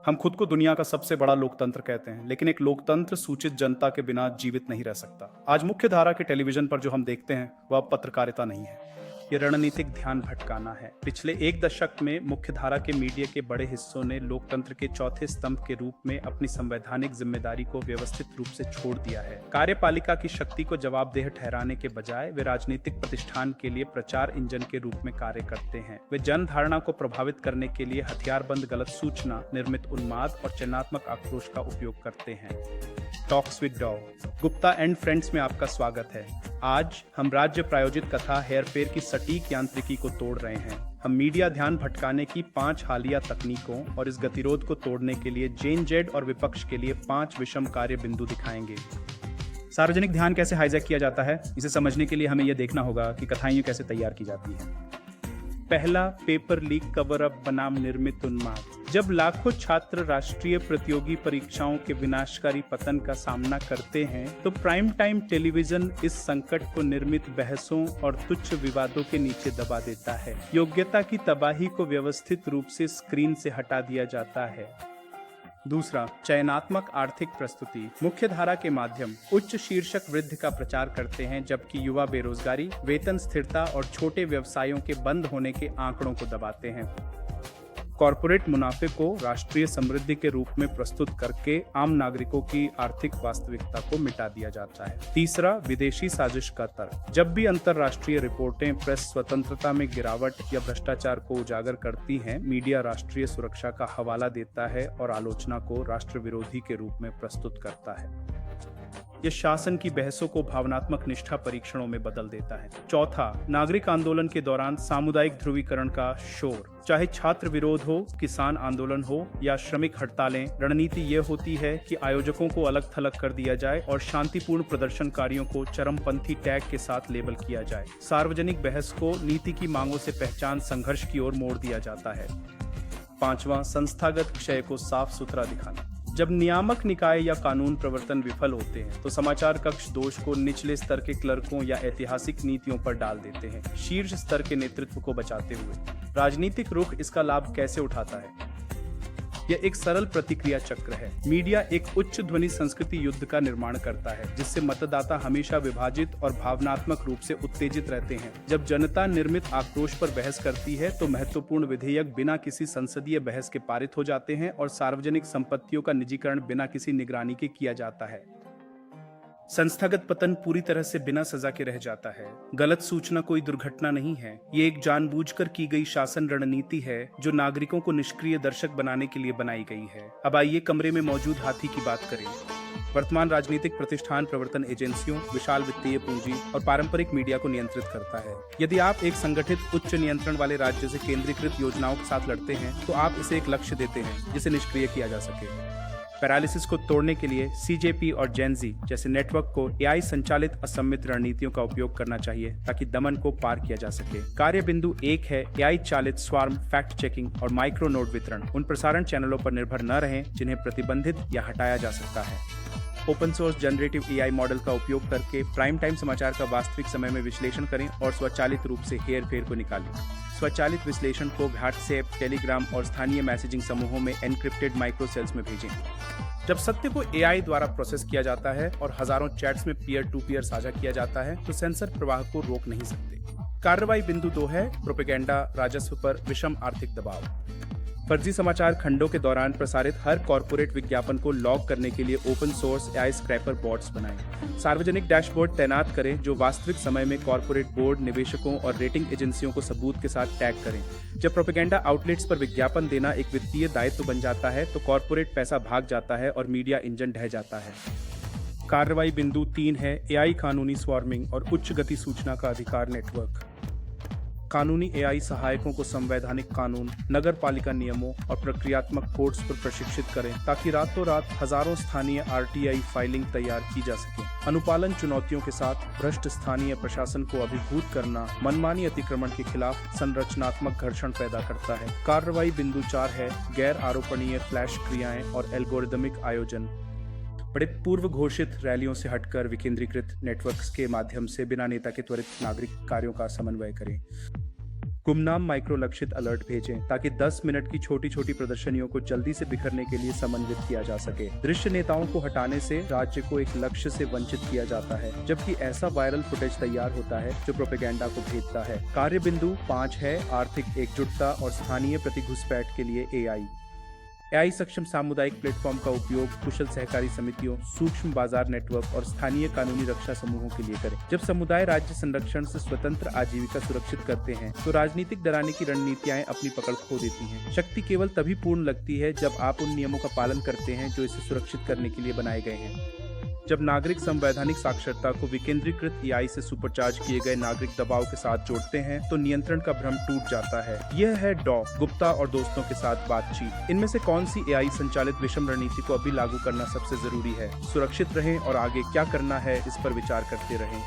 हम खुद को दुनिया का सबसे बड़ा लोकतंत्र कहते हैं, लेकिन एक लोकतंत्र सूचित जनता के बिना जीवित नहीं रह सकता। आज मुख्य धारा के टेलीविजन पर जो हम देखते हैं वह अब पत्रकारिता नहीं है, ये रणनीतिक ध्यान भटकाना है। पिछले एक दशक में मुख्यधारा के मीडिया के बड़े हिस्सों ने लोकतंत्र के चौथे स्तंभ के रूप में अपनी संवैधानिक जिम्मेदारी को व्यवस्थित रूप से छोड़ दिया है। कार्यपालिका की शक्ति को जवाबदेह ठहराने के बजाय वे राजनीतिक प्रतिष्ठान के लिए प्रचार इंजन के रूप में कार्य करते हैं। वे जनधारणा को प्रभावित करने के लिए हथियारबंद गलत सूचना, निर्मित उन्माद और चयनात्मक आक्रोश का उपयोग करते हैं। टॉक्स विद डॉ गुप्ता एंड फ्रेंड्स में आपका स्वागत है। आज हम राज्य प्रायोजित कथा हेरफेर की सटीक यांत्रिकी को तोड़ रहे हैं। हम मीडिया ध्यान भटकाने की 5 हालिया तकनीकों और इस गतिरोध को तोड़ने के लिए जेन जेड और विपक्ष के लिए 5 विषम कार्य बिंदु दिखाएंगे। सार्वजनिक ध्यान कैसे हाईजैक किया जाता है, इसे समझने के लिए हमें यह देखना होगा कि कथाएं कैसे तैयार की जाती हैं। पहला, पेपर लीक कवर अप बनाम निर्मित उन्माद। जब लाखों छात्र राष्ट्रीय प्रतियोगी परीक्षाओं के विनाशकारी पतन का सामना करते हैं, तो प्राइम टाइम टेलीविजन इस संकट को निर्मित बहसों और तुच्छ विवादों के नीचे दबा देता है। योग्यता की तबाही को व्यवस्थित रूप से स्क्रीन से हटा दिया जाता है। दूसरा, चयनात्मक आर्थिक प्रस्तुति। मुख्य धारा के माध्यम उच्च शीर्षक वृद्धि का प्रचार करते हैं, जबकि युवा बेरोजगारी, वेतन स्थिरता और छोटे व्यवसायों के बंद होने के आंकड़ों को दबाते हैं। कॉरपोरेट मुनाफे को राष्ट्रीय समृद्धि के रूप में प्रस्तुत करके आम नागरिकों की आर्थिक वास्तविकता को मिटा दिया जाता है। तीसरा, विदेशी साजिश का तर्क। जब भी अंतर्राष्ट्रीय रिपोर्टें प्रेस स्वतंत्रता में गिरावट या भ्रष्टाचार को उजागर करती हैं, मीडिया राष्ट्रीय सुरक्षा का हवाला देता है और आलोचना को राष्ट्र विरोधी के रूप में प्रस्तुत करता है। यह शासन की बहसों को भावनात्मक निष्ठा परीक्षणों में बदल देता है। चौथा, नागरिक आंदोलन के दौरान सामुदायिक ध्रुवीकरण का शोर। चाहे छात्र विरोध हो, किसान आंदोलन हो या श्रमिक हड़तालें, रणनीति यह होती है कि आयोजकों को अलग थलग कर दिया जाए और शांतिपूर्ण प्रदर्शनकारियों को चरमपंथी टैग के साथ लेबल किया जाए। सार्वजनिक बहस को नीति की मांगों से पहचान संघर्ष की ओर मोड़ दिया जाता है। पांचवा, संस्थागत क्षय को साफ सुथरा दिखाना। जब नियामक निकाय या कानून प्रवर्तन विफल होते हैं, तो समाचार कक्ष दोष को निचले स्तर के क्लर्कों या ऐतिहासिक नीतियों पर डाल देते हैं, शीर्ष स्तर के नेतृत्व को बचाते हुए। राजनीतिक रुख इसका लाभ कैसे उठाता है? यह एक सरल प्रतिक्रिया चक्र है। मीडिया एक उच्च ध्वनि संस्कृति युद्ध का निर्माण करता है, जिससे मतदाता हमेशा विभाजित और भावनात्मक रूप से उत्तेजित रहते हैं। जब जनता निर्मित आक्रोश पर बहस करती है, तो महत्वपूर्ण विधेयक बिना किसी संसदीय बहस के पारित हो जाते हैं और सार्वजनिक संपत्तियों का निजीकरण बिना किसी निगरानी के किया जाता है। संस्थागत पतन पूरी तरह से बिना सजा के रह जाता है। गलत सूचना कोई दुर्घटना नहीं है, ये एक जानबूझकर की गई शासन रणनीति है जो नागरिकों को निष्क्रिय दर्शक बनाने के लिए बनाई गई है। अब आइए कमरे में मौजूद हाथी की बात करें। वर्तमान राजनीतिक प्रतिष्ठान प्रवर्तन एजेंसियों, विशाल वित्तीय पूंजी और पारंपरिक मीडिया को नियंत्रित करता है। यदि आप एक संगठित उच्च नियंत्रण वाले राज्य से केंद्रीकृत योजनाओं के साथ लड़ते हैं, तो आप इसे एक लक्ष्य देते हैं जिसे निष्क्रिय किया जा सके। पैरालिसिस को तोड़ने के लिए सीजेपी और जेनजी जैसे नेटवर्क को एआई संचालित असम्मित रणनीतियों का उपयोग करना चाहिए, ताकि दमन को पार किया जा सके। कार्य बिंदु 1 है एआई चालित स्वार्म, फैक्ट चेकिंग और माइक्रो नोड वितरण। उन प्रसारण चैनलों पर निर्भर न रहें जिन्हें प्रतिबंधित या हटाया जा सकता है। Open source generative AI model का उपयोग करके प्राइम टाइम समाचार का वास्तविक समय में विश्लेषण करें और स्वचालित रूप से हेरफेर को निकालें। स्वचालित विश्लेषण को व्हाट्सएप, टेलीग्राम और स्थानीय मैसेजिंग समूहों में एनक्रिप्टेड माइक्रोसेल्स में भेजें। जब सत्य को एआई द्वारा प्रोसेस किया जाता है और हजारों चैट्स में पीयर टू पीयर साझा किया जाता है, तो सेंसर प्रवाह को रोक नहीं सकते। कार्रवाई बिंदु 2 है प्रोपेगेंडा, राजस्व पर विषम आर्थिक दबाव। फर्जी समाचार खंडों के दौरान प्रसारित हर कॉर्पोरेट विज्ञापन को लॉग करने के लिए open source AI scraper bots बनाएं। सार्वजनिक डैशबोर्ड तैनात करें जो वास्तविक समय में कॉर्पोरेट बोर्ड, निवेशकों और रेटिंग एजेंसियों को सबूत के साथ टैग करें। जब प्रोपेगेंडा आउटलेट्स पर विज्ञापन देना एक वित्तीय दायित्व बन जाता है, तो कॉर्पोरेट पैसा भाग जाता है और मीडिया इंजन ढह जाता है। कार्रवाई बिंदु 3 है एआई कानूनी स्वार्मिंग और उच्च गति सूचना का अधिकार नेटवर्क। कानूनी एआई सहायकों को संवैधानिक कानून, नगर पालिका नियमों और प्रक्रियात्मक कोड्स पर प्रशिक्षित करें, ताकि रातों रात हजारों स्थानीय आरटीआई फाइलिंग तैयार की जा सके। अनुपालन चुनौतियों के साथ भ्रष्ट स्थानीय प्रशासन को अभिभूत करना मनमानी अतिक्रमण के खिलाफ संरचनात्मक घर्षण पैदा करता है। कार्रवाई बिंदु 4 है गैर आरोपणीय फ्लैश क्रियाएं और एल्गोरिदमिक आयोजन। बड़े पूर्व घोषित रैलियों से हटकर विकेंद्रीकृत नेटवर्क्स के माध्यम से बिना नेता के त्वरित नागरिक कार्यों का समन्वय करें। गुमनाम माइक्रो लक्षित अलर्ट भेजें ताकि 10 मिनट की छोटी छोटी प्रदर्शनियों को जल्दी से बिखरने के लिए समन्वित किया जा सके। दृश्य नेताओं को हटाने से राज्य को एक लक्ष्य से वंचित किया जाता है, जबकि ऐसा वायरल फुटेज तैयार होता है जो प्रोपेगेंडा को भेजता है। कार्य बिंदु 5 है आर्थिक एकजुटता और स्थानीय प्रति घुसपैठ के लिए एआई सक्षम सामुदायिक प्लेटफॉर्म का उपयोग कुशल सहकारी समितियों, सूक्ष्म बाजार नेटवर्क और स्थानीय कानूनी रक्षा समूहों के लिए करें। जब समुदाय राज्य संरक्षण से स्वतंत्र आजीविका सुरक्षित करते हैं तो राजनीतिक डराने की रणनीतियां अपनी पकड़ खो देती हैं। शक्ति केवल तभी पूर्ण लगती है जब आप उन नियमों का पालन करते हैं जो इसे सुरक्षित करने के लिए बनाए गए हैं। जब नागरिक संवैधानिक साक्षरता को विकेंद्रीकृत एआई से सुपरचार्ज किए गए नागरिक दबाव के साथ जोड़ते हैं तो नियंत्रण का भ्रम टूट जाता है। यह है डॉ. गुप्ता और दोस्तों के साथ बातचीत। इनमें से कौन सी एआई संचालित विषम रणनीति को अभी लागू करना सबसे जरूरी है? सुरक्षित रहें और आगे क्या करना है इस पर विचार करते रहें।